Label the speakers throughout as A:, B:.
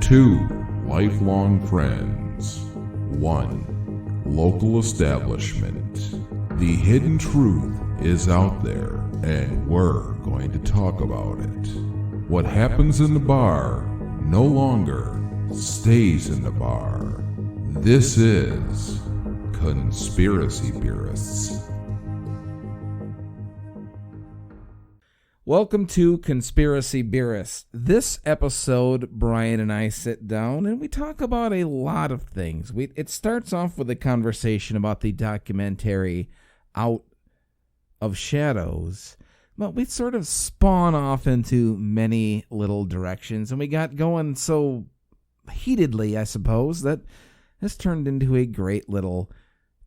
A: 2. Lifelong friends. 1. Local establishment. The hidden truth is out there, and we're going to talk about it. What happens in the bar no longer stays in the bar. This is Conspiracy Beerists.
B: Welcome to Conspiracy Beerists. This episode, Brian and I sit down and we talk about a lot of things. It starts off with a conversation about the documentary Out of Shadows, but we sort of spawn off into many little directions, and we got going so heatedly, I suppose, that this turned into a great little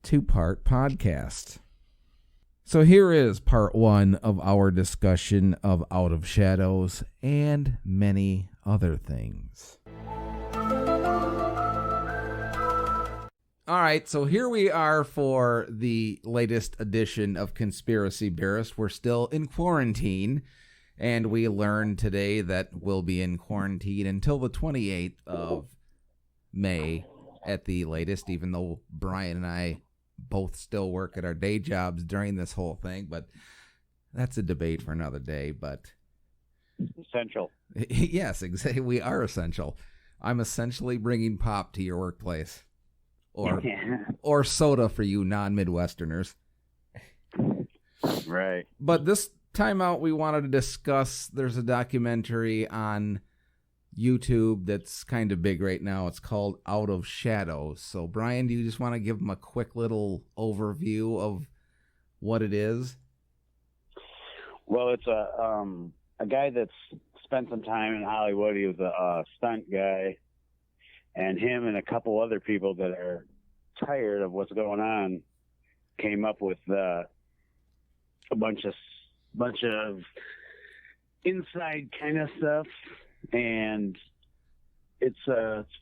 B: two-part podcast. So here is part 1 of our discussion of Out of Shadows and many other things. All right, so here we are for the latest edition of Conspiracy Beerists. We're still in quarantine, and we learned today that we'll be in quarantine until the 28th of May at the latest, even though Brian and I both still work at our day jobs during this whole thing, but that's a debate for another day. But
C: essential.
B: Yes, exactly. We are essential. I'm essentially bringing pop to your workplace, or soda for you non-Midwesterners.
C: Right.
B: But this time out, we wanted to discuss, there's a documentary on YouTube that's kind of big right now. It's called Out of Shadows. So, Brian, do you just want to give them a quick little overview of what it is?
C: Well, it's a guy that's spent some time in Hollywood. He was a stunt guy, and him and a couple other people that are tired of what's going on came up with a bunch of inside kind of stuff. And it's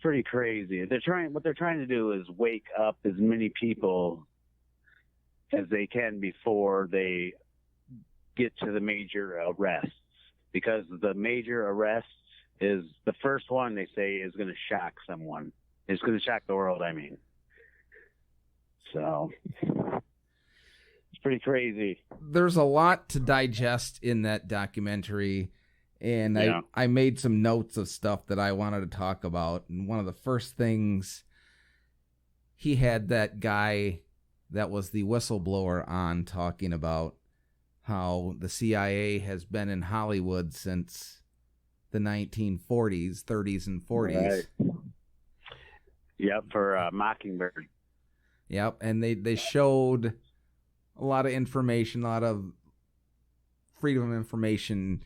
C: pretty crazy. What they're trying to do is wake up as many people as they can before they get to the major arrests, because the major arrests is the first one they say is going to shock someone. It's going to shock the world, I mean. So it's pretty crazy.
B: There's a lot to digest in that documentary. And yeah. I made some notes of stuff that I wanted to talk about. And one of the first things, he had that guy that was the whistleblower on talking about how the CIA has been in Hollywood since the 1940s, 30s, and 40s.
C: Right. Yep, for Mockingbird.
B: Yep, and they showed a lot of information, a lot of freedom of information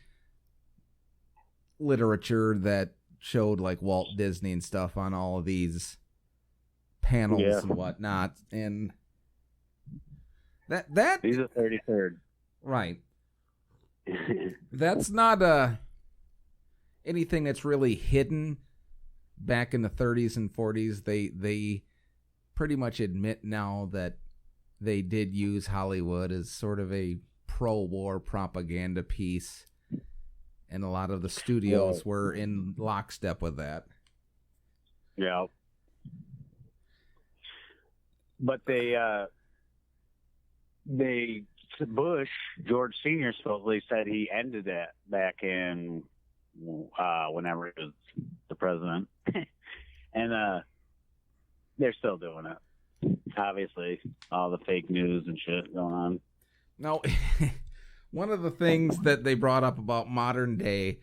B: literature that showed like Walt Disney and stuff on all of these panels and whatnot, and that
C: he's a 33rd,
B: right? That's not anything that's really hidden. Back in the 30s and 40s, they pretty much admit now that they did use Hollywood as sort of a pro-war propaganda piece. And a lot of the studios were in lockstep with that.
C: Yeah. But Bush, George Sr. supposedly said he ended that back in whenever he was the president. And they're still doing it. Obviously, all the fake news and shit going on.
B: No. One of the things that they brought up about modern day,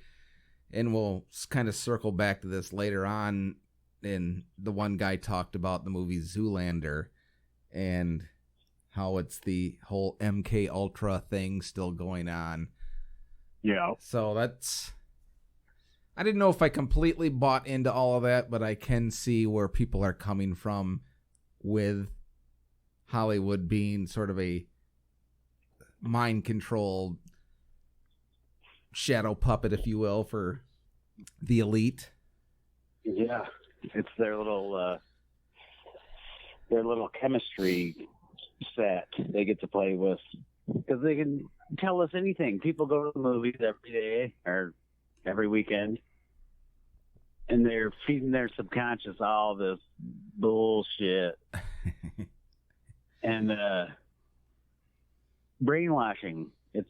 B: and we'll kind of circle back to this later on, and the one guy talked about the movie Zoolander and how it's the whole MK Ultra thing still going on.
C: Yeah.
B: So I didn't know if I completely bought into all of that, but I can see where people are coming from with Hollywood being sort of a mind-controlled shadow puppet, if you will, for the elite.
C: Yeah, it's their little chemistry set they get to play with, because they can tell us anything. People go to the movies every day or every weekend. and they're feeding their subconscious all this bullshit and brainwashing. It's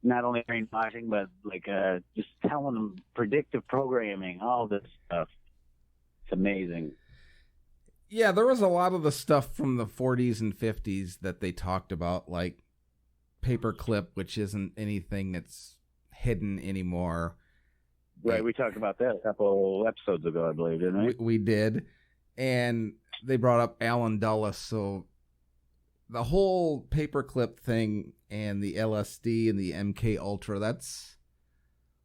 C: not only brainwashing, but like just telling them predictive programming, all this stuff. It's amazing.
B: Yeah, there was a lot of the stuff from the 40s and 50s that they talked about, like paperclip, which isn't anything that's hidden anymore.
C: Right, we talked about that a couple episodes ago, I believe, didn't we?
B: We did. And they brought up Alan Dulles, so the whole paperclip thing and the LSD and the MK Ultra, that's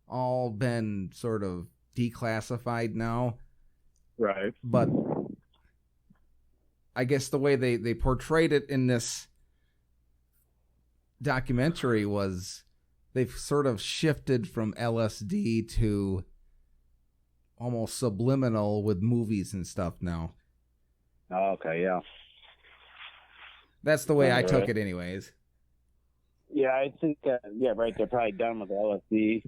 B: all been sort of declassified now.
C: Right.
B: But I guess the way they portrayed it in this documentary was they've sort of shifted from LSD to almost subliminal with movies and stuff now.
C: Oh, okay, yeah.
B: That's the way I took it anyways.
C: Yeah, I think, yeah, right, they're probably done with LSD.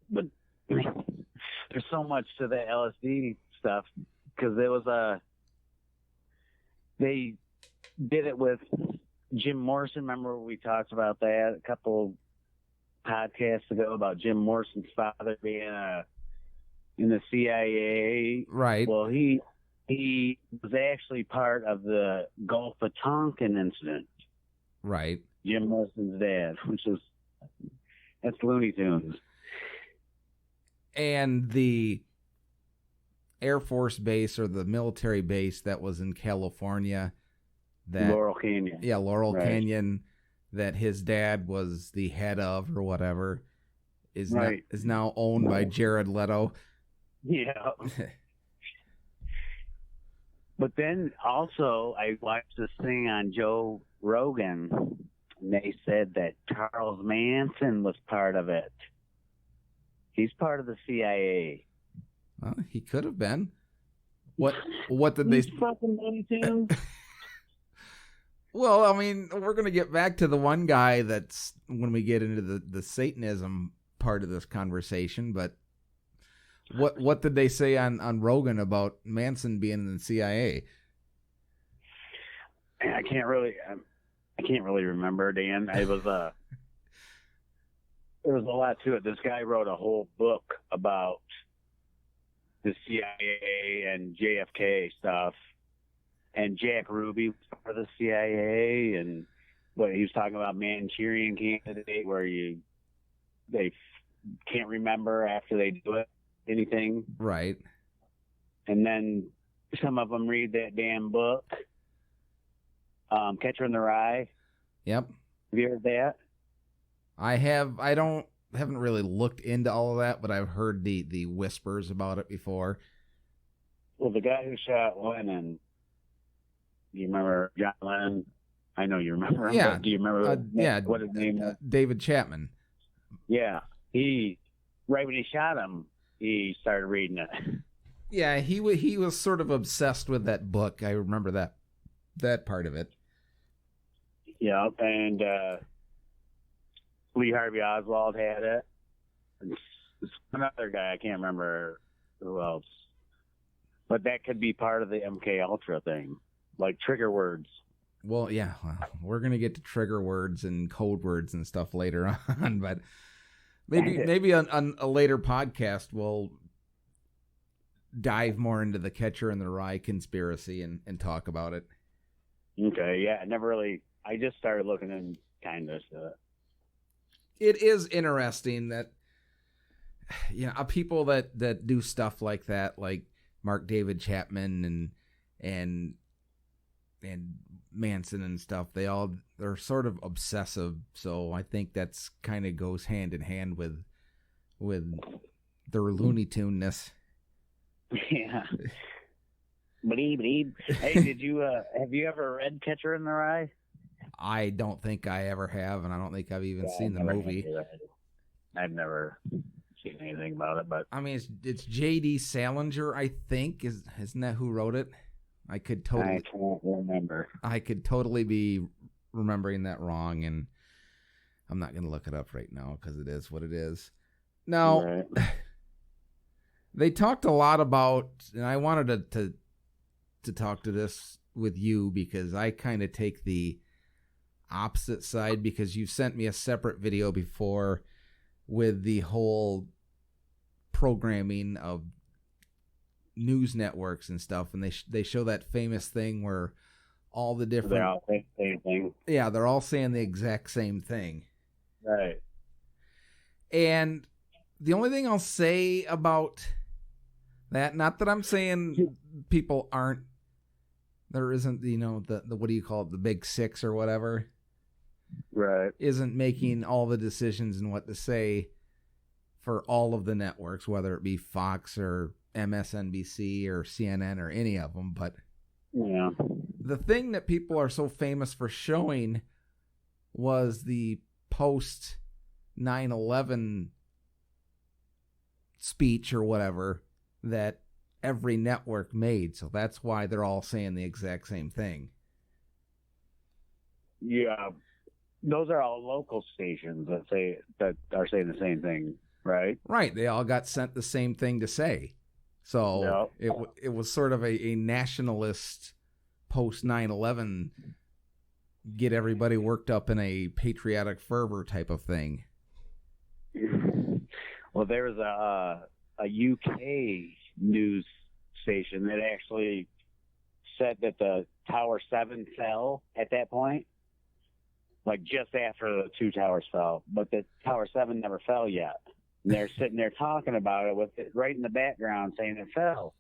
C: But there's so much to the LSD stuff, because there was they did it with Jim Morrison. Remember we talked about that a couple podcasts ago about Jim Morrison's father being in the CIA.
B: Right.
C: Well, he was actually part of the Gulf of Tonkin incident.
B: Right.
C: Jim Morrison's dad, that's Looney Tunes.
B: And the Air Force base or the military base that was in California, that
C: Laurel Canyon.
B: Yeah, Laurel
C: Right.
B: Canyon, that his dad was the head of or whatever, is
C: Right.
B: now owned by Jared Leto.
C: Yeah. But then also I watched this thing on Joe Rogan, and they said that Charles Manson was part of it. He's part of the CIA.
B: Well, he could have been. What did they...
C: These fucking Looney Tunes.
B: Well, I mean, we're going to get back to the one guy that's when we get into the Satanism part of this conversation, but what did they say on Rogan about Manson being in the CIA?
C: I can't really remember, Dan. It was there was a lot to it. This guy wrote a whole book about the CIA and JFK stuff, and Jack Ruby was part of the CIA, and what he was talking about Manchurian Candidate, where they can't remember after they do it anything.
B: Right.
C: And then some of them read that damn book, Catcher in the Rye.
B: Yep.
C: Have you heard that?
B: I have. I haven't really looked into all of that, but I've heard the whispers about it before.
C: Well, the guy who shot Lennon, you remember John Lennon? I know you remember him.
B: Yeah.
C: But do you remember what his name was?
B: David Chapman.
C: Yeah. He, right when he shot him, he started reading it.
B: Yeah, he was sort of obsessed with that book. I remember that part of it.
C: Yeah, and Lee Harvey Oswald had it. And another guy, I can't remember who else. But that could be part of the MK Ultra thing, like trigger words.
B: Well, yeah, we're gonna get to trigger words and code words and stuff later on, but maybe on a later podcast we'll dive more into the Catcher in the Rye conspiracy and talk about it.
C: Okay, yeah, I just started looking in kind of stuff.
B: It is interesting that, you know, people that do stuff like that, like Mark David Chapman and Manson and stuff, they're sort of obsessive. So I think that's kind of goes hand in hand with their Looney Tune-ness.
C: Yeah. Hey, have you ever read Catcher in the Rye?
B: I don't think I ever have, and I don't think I've even seen the movie.
C: I've never seen anything about it, but
B: I mean, it's J.D. Salinger, I think, isn't that who wrote it? I can't
C: remember.
B: I could totally be remembering that wrong, and I'm not going to look it up right now because it is what it is. Now,
C: right.
B: They talked a lot about, and I wanted to talk to this with you because I kind of take the opposite side, because you sent me a separate video before with the whole programming of news networks and stuff, and they show that famous thing where all the different,
C: They're all saying the same thing.
B: Yeah, they're all saying the exact same thing.
C: Right.
B: And the only thing I'll say about that, not that I'm saying people aren't, there isn't, the what do you call it, the big six or whatever,
C: Right.
B: isn't making all the decisions and what to say for all of the networks, whether it be Fox or MSNBC or CNN or any of them. But
C: Yeah.
B: the thing that people are so famous for showing was the post 9/11 speech or whatever that every network made. So that's why they're all saying the exact same thing.
C: Yeah. Those are all local stations that are saying the same thing, right?
B: Right. They all got sent the same thing to say. So it was sort of a nationalist post 9/11, get everybody worked up in a patriotic fervor type of thing.
C: Well, there was a UK news station that actually said that the Tower 7 fell at that point, like just after the two towers fell, but the Tower 7 never fell yet. And they're sitting there talking about it with it right in the background saying it fell.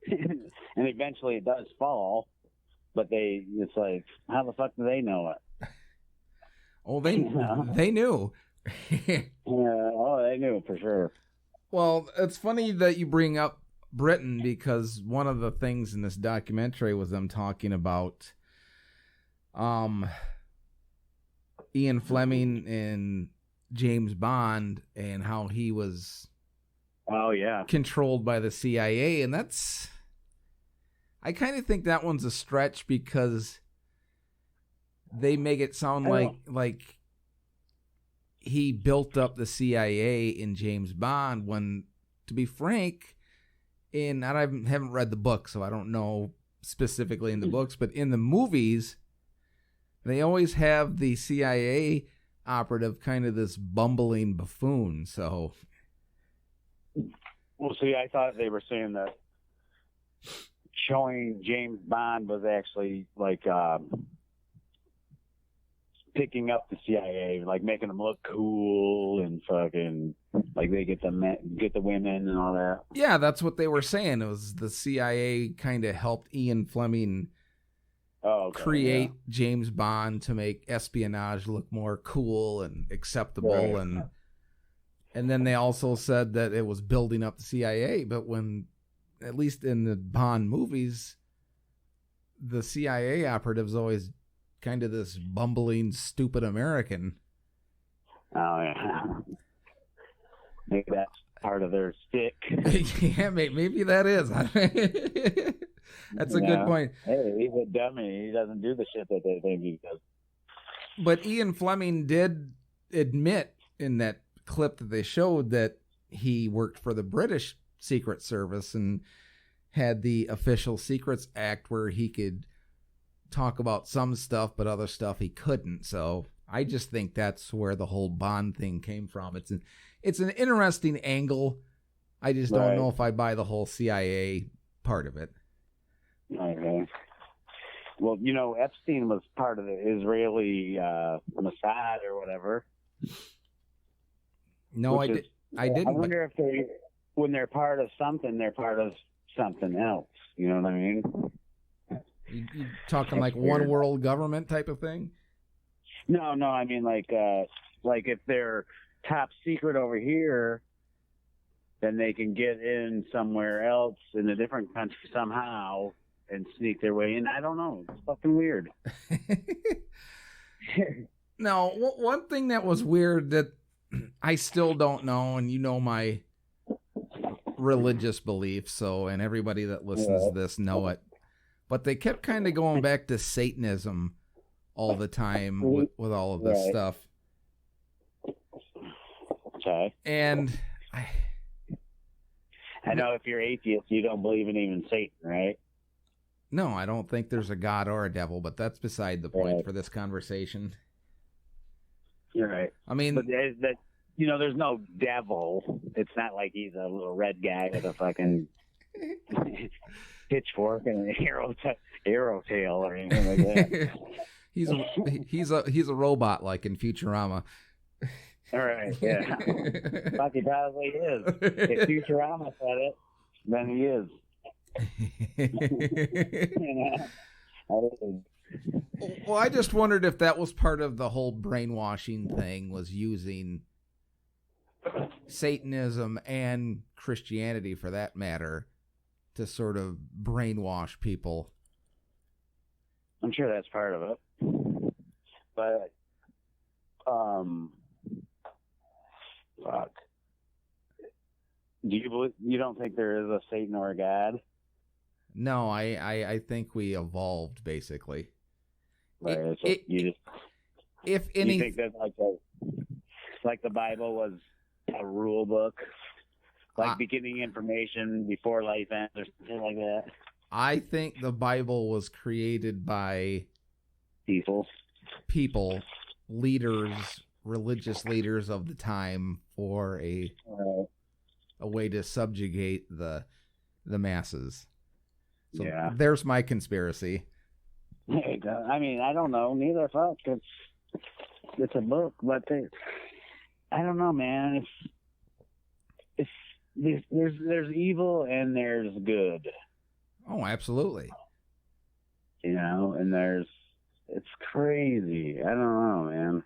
C: And eventually it does fall, but it's like, how the fuck do they know it?
B: Oh, they knew.
C: Yeah, oh, they knew for sure.
B: Well, it's funny that you bring up Britain, because one of the things in this documentary was them talking about Ian Fleming and James Bond and how he was controlled by the CIA. And I kind of think that one's a stretch, because they make it sound like he built up the CIA in James Bond, when, to be frank, I haven't read the book, so I don't know specifically in the books, but in the movies, they always have the CIA operative kind of this bumbling buffoon. So,
C: well, see, I thought they were saying that showing James Bond was actually like picking up the CIA, like making them look cool and fucking like they get the women and all that.
B: Yeah, that's what they were saying. It was the CIA kind of helped Ian Fleming create James Bond to make espionage look more cool and acceptable, right. and then they also said that it was building up the CIA. But when, at least in the Bond movies, the CIA operative's always kind of this bumbling, stupid American.
C: Oh, yeah. Maybe that's part of their stick.
B: Yeah, maybe that is. That's a good point.
C: Hey, he's a dummy. He doesn't do the shit that they think he does.
B: But Ian Fleming did admit in that clip that they showed that he worked for the British Secret Service and had the Official Secrets Act where he could talk about some stuff, but other stuff he couldn't. So I just think that's where the whole Bond thing came from. It's an interesting angle. I just don't know if I buy the whole CIA part of it.
C: Okay. Well, Epstein was part of the Israeli Mossad or whatever.
B: No, I didn't.
C: I wonder if when they're part of something, they're part of something else. You know what I mean?
B: You talking like one world government type of thing?
C: No. I mean, like if they're top secret over here, then they can get in somewhere else in a different country somehow and sneak their way in. I don't know. It's fucking weird.
B: Now, one thing that was weird that I still don't know, and my religious beliefs, and everybody that listens to this know it, but they kept kind of going back to Satanism all the time with all of this stuff.
C: Okay.
B: And
C: I know if you're atheist, you don't believe in even Satan, right?
B: No, I don't think there's a God or a devil, but that's beside the point for this conversation.
C: You're right.
B: I mean,
C: but there's no devil. It's not like he's a little red guy with a fucking pitchfork and an arrow tail or anything like that.
B: he's a robot like in Futurama.
C: All right, yeah. Fuck, he probably is. If Futurama said it, then he is.
B: Well, I just wondered if that was part of the whole brainwashing thing, was using Satanism and Christianity, for that matter, to sort of brainwash people.
C: I'm sure that's part of it. But, fuck. You don't think there is a Satan or a God?
B: No, I think we evolved, basically.
C: Right. You think that like the Bible was a rule book, like beginning information before life ends or something like that?
B: I think the Bible was created by
C: people,
B: leaders, religious leaders of the time, for a way to subjugate the masses. So there's my conspiracy.
C: I mean, I don't know. Neither fuck. It's a book, but I don't know, man. There's evil and there's good.
B: Oh, absolutely.
C: And it's crazy. I don't know, man.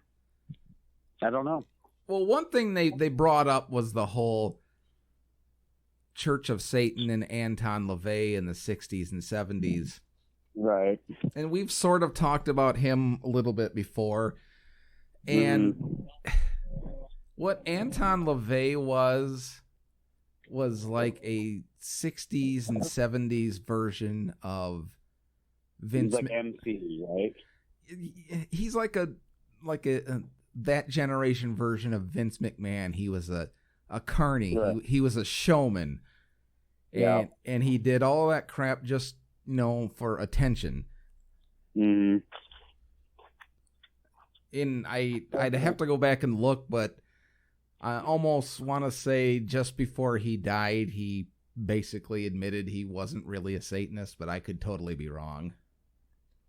C: I don't know.
B: Well, one thing they brought up was the whole Church of Satan and Anton LaVey in the 60s and 70s.
C: Right.
B: And we've sort of talked about him a little bit before. And what Anton LaVey was like a 60s and 70s version of Vince.
C: He's like MC, right?
B: He's like a that generation version of Vince McMahon. He was a carny. Right. He was a showman. And he did all that crap just, for attention.
C: Mm-hmm.
B: And I'd have to go back and look, but I almost want to say just before he died, he basically admitted he wasn't really a Satanist, but I could totally be wrong.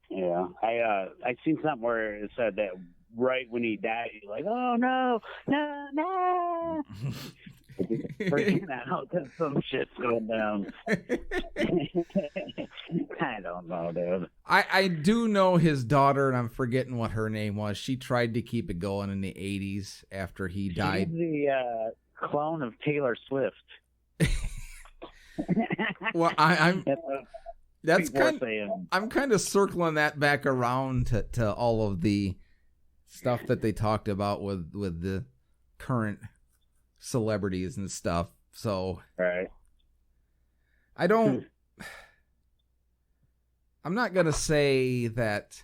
C: Yeah, I seen something where it said that right when he died, he's like, "Oh no, no!" Freaking out that some shit's going down. I don't know, dude.
B: I do know his daughter, and I'm forgetting what her name was. She tried to keep it going in the 80s after he died.
C: She's the clone of Taylor Swift.
B: Well, I'm kind of circling that back around to all of the stuff that they talked about with the current celebrities and stuff. So
C: right.
B: I'm not going to say that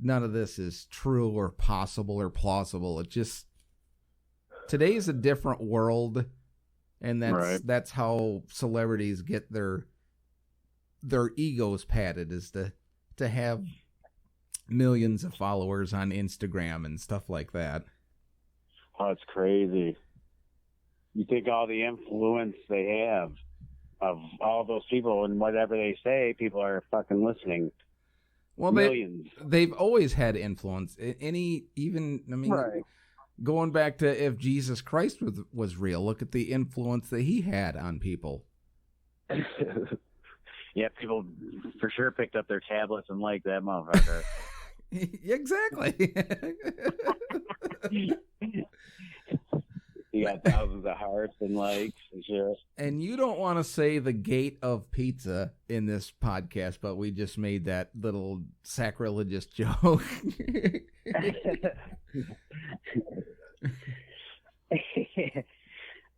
B: none of this is true or possible or plausible. It just, today's a different world, and that's how celebrities get their egos padded, is to have millions of followers on Instagram and stuff like that.
C: Oh, it's crazy. You think all the influence they have of all those people and whatever they say, people are fucking listening.
B: Well,
C: millions.
B: They've always had influence. Going back to if Jesus Christ was real, look at the influence that he had on people.
C: Yeah, people for sure picked up their tablets and liked that motherfucker.
B: Exactly.
C: You got thousands of hearts and likes and shit. And
B: you don't want to say the gate of pizza in this podcast, but we just made that little sacrilegious joke.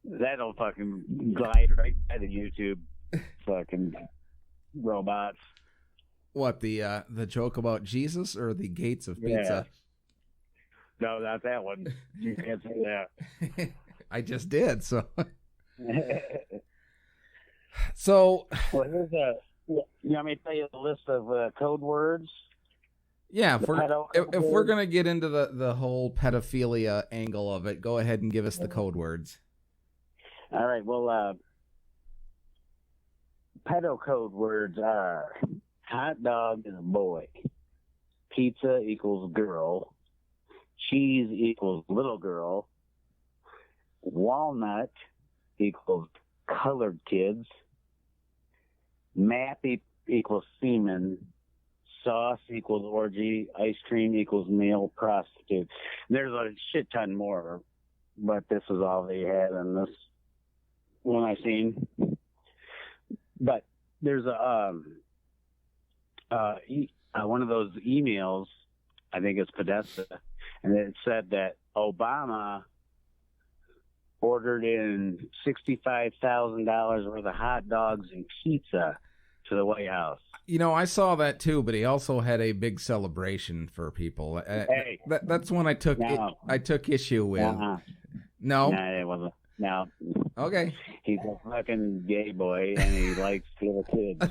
C: That'll fucking glide right by the YouTube fucking robots.
B: What, the joke about Jesus or the gates of pizza?
C: No, not that one. You can't say that.
B: I just did, so. So,
C: Well, here's a. You want me to tell you the list of code words?
B: yeah,
C: The pedo code
B: if we're
C: words?
B: gonna get into the whole pedophilia angle of it, go ahead and give us the code words.
C: All right. Well, pedo code words are hot dog is a boy, pizza equals girl, cheese equals little girl, walnut equals colored kids, map equals semen, sauce equals orgy, ice cream equals male prostitute. There's a shit ton more, but this is all they had in this one I seen. But there's one of those emails, I think it's Podesta, and it said that Obama ordered in $65,000 worth of hot dogs and pizza to the White House.
B: You know, I saw that too, but he also had a big celebration for people.
C: Hey,
B: that's when I took issue with. No,
C: it wasn't. No.
B: Okay.
C: He's a fucking gay boy, and he likes little kids.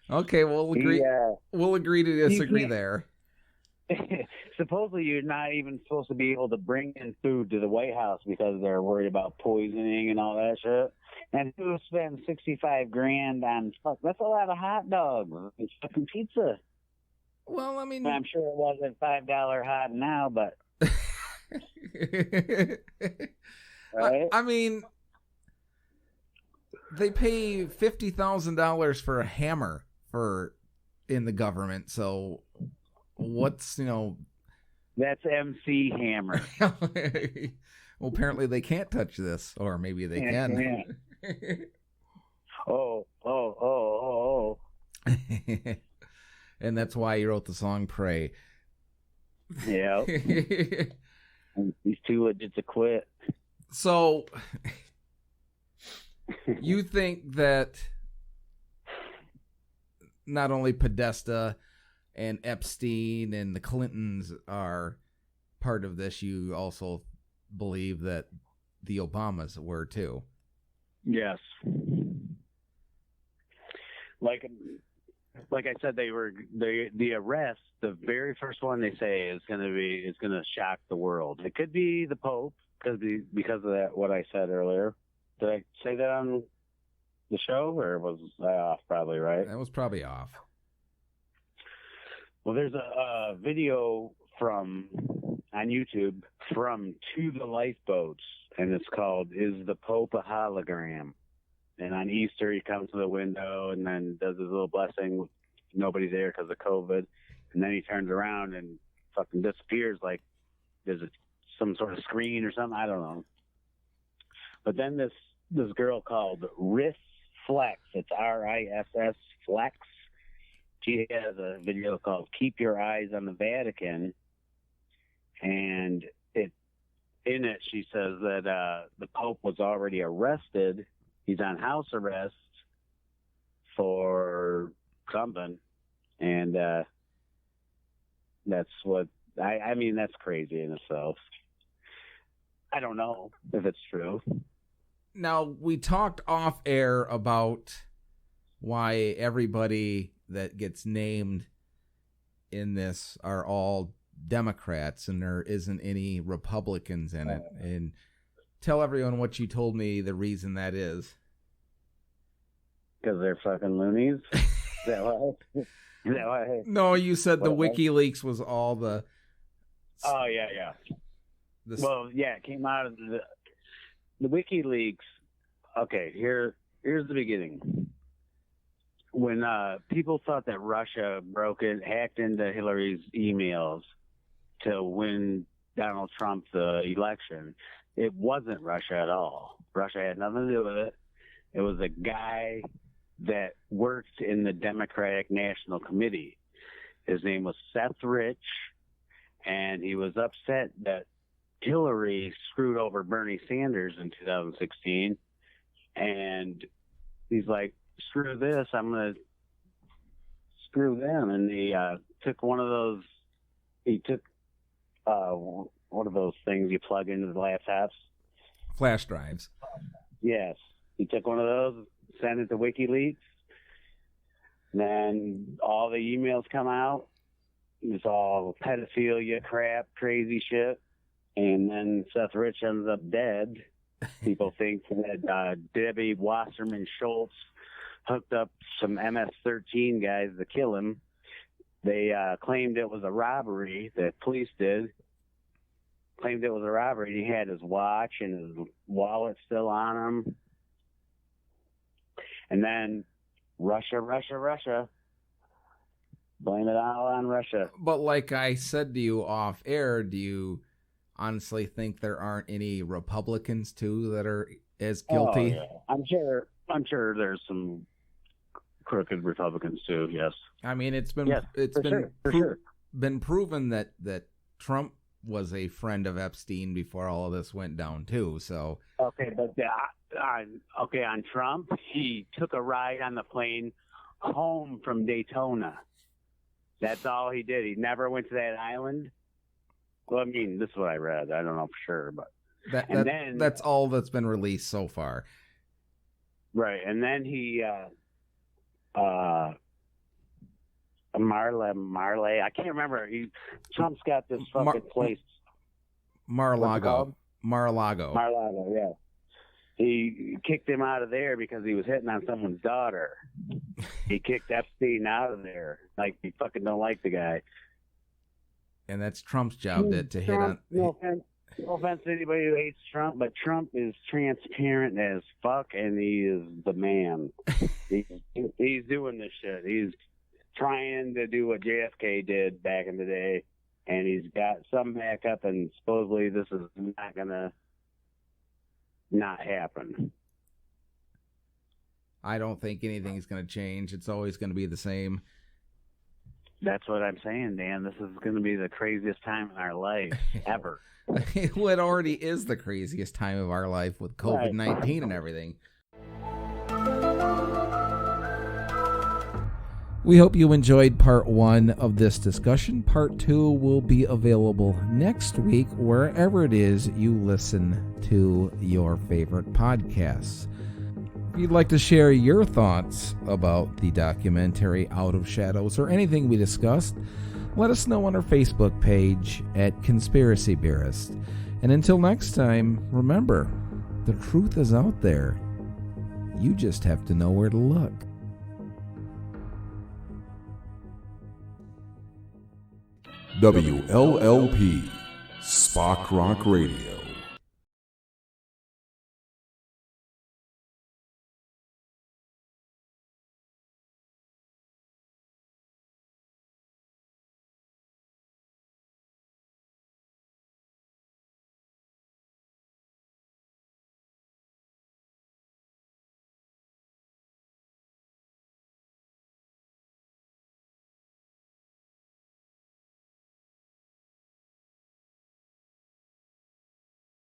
B: Okay, we'll agree. We'll agree to disagree there.
C: Supposedly, you're not even supposed to be able to bring in food to the White House because they're worried about poisoning and all that shit. And who spends $65,000 on fuck? That's a lot of hot dogs and fucking pizza.
B: Well, I mean,
C: I'm sure it wasn't $5 hot now, but right?
B: I mean, they pay $50,000 for a hammer in the government. So, what's
C: That's MC Hammer.
B: Well, apparently they can't touch this, or maybe they can.
C: Oh.
B: And that's why you wrote the song "Pray."
C: Yeah. These two legit to quit.
B: So, you think that not only Podesta and Epstein and the Clintons are part of this, you also believe that the Obamas were too?
C: Yes. Like I said, they were the arrest. The very first one they say is going to shock the world. It could be the Pope because of that what I said earlier. Did I say that on the show, or was I off? Probably right.
B: That was probably off.
C: Well, there's a video on YouTube from To the Lifeboats, and it's called "Is the Pope a Hologram?" And on Easter, he comes to the window and then does his little blessing. Nobody's there because of COVID. And then he turns around and fucking disappears like there's some sort of screen or something. I don't know. But then this girl called Riss Flex, it's RISS Flex. She has a video called "Keep Your Eyes on the Vatican." And in it, she says that the Pope was already arrested. He's on house arrest for something, and that's what I mean. That's crazy in itself. I don't know if it's true.
B: Now, we talked off air about why everybody that gets named in this are all Democrats and there isn't any Republicans in it. And tell everyone what you told me the reason that is.
C: Because they're fucking loonies? Is that why?
B: No, you said the WikiLeaks was all the...
C: Oh, yeah. Well, yeah, it came out of the WikiLeaks. Okay, here's the beginning. When people thought that Russia hacked into Hillary's emails to win Donald Trump the election, it wasn't Russia at all. Russia had nothing to do with it. It was a guy that worked in the Democratic National Committee. His name was Seth Rich, and he was upset that Hillary screwed over Bernie Sanders in 2016, and he's like, screw this, I'm going to screw them. And he took one of those, what are those things you plug into the laptops?
B: Flash drives.
C: Yes. He took one of those, sent it to WikiLeaks. Then all the emails come out. It's all pedophilia crap, crazy shit. And then Seth Rich ends up dead. People think that Debbie Wasserman Schultz hooked up some MS-13 guys to kill him. They claimed it was a robbery. The police did. Claimed it was a robbery. He had his watch and his wallet still on him. And then Russia. Blame it all on Russia.
B: But like I said to you off air, do you honestly think there aren't any Republicans too that are as guilty?
C: Oh, yeah. I'm sure there's some crooked Republicans too. Yes.
B: I mean, it's been been proven that Trump was a friend of Epstein before all of this went down too. So
C: okay, but on Trump, he took a ride on the plane home from Daytona. That's all he did. He never went to that island. Well, I mean, this is what I read. I don't know for sure, but
B: that's all that's been released so far.
C: Right, and then he Marley. I can't remember. Trump's got this fucking place.
B: Mar-a-Lago.
C: Mar-a-Lago, yeah. He kicked him out of there because he was hitting on someone's daughter. He kicked Epstein out of there. Like, he fucking don't like the guy.
B: And that's Trump's job to hit on.
C: No offense to anybody who hates Trump, but Trump is transparent as fuck, and he is the man. He's doing this shit. He's trying to do what JFK did back in the day, and he's got some backup, and supposedly this is not gonna not happen.
B: I don't think anything's going to change. It's always going to be the same.
C: That's what I'm saying, Dan. This is going to be the craziest time in our life ever.
B: Well, it already is the craziest time of our life with COVID-19 and everything. We hope you enjoyed part 1 of this discussion. Part 2 will be available next week wherever it is you listen to your favorite podcasts. If you'd like to share your thoughts about the documentary Out of Shadows or anything we discussed, let us know on our Facebook page at Conspiracy Beerists. And until next time, remember, the truth is out there. You just have to know where to look.
A: WLLP, Spock Rock Radio.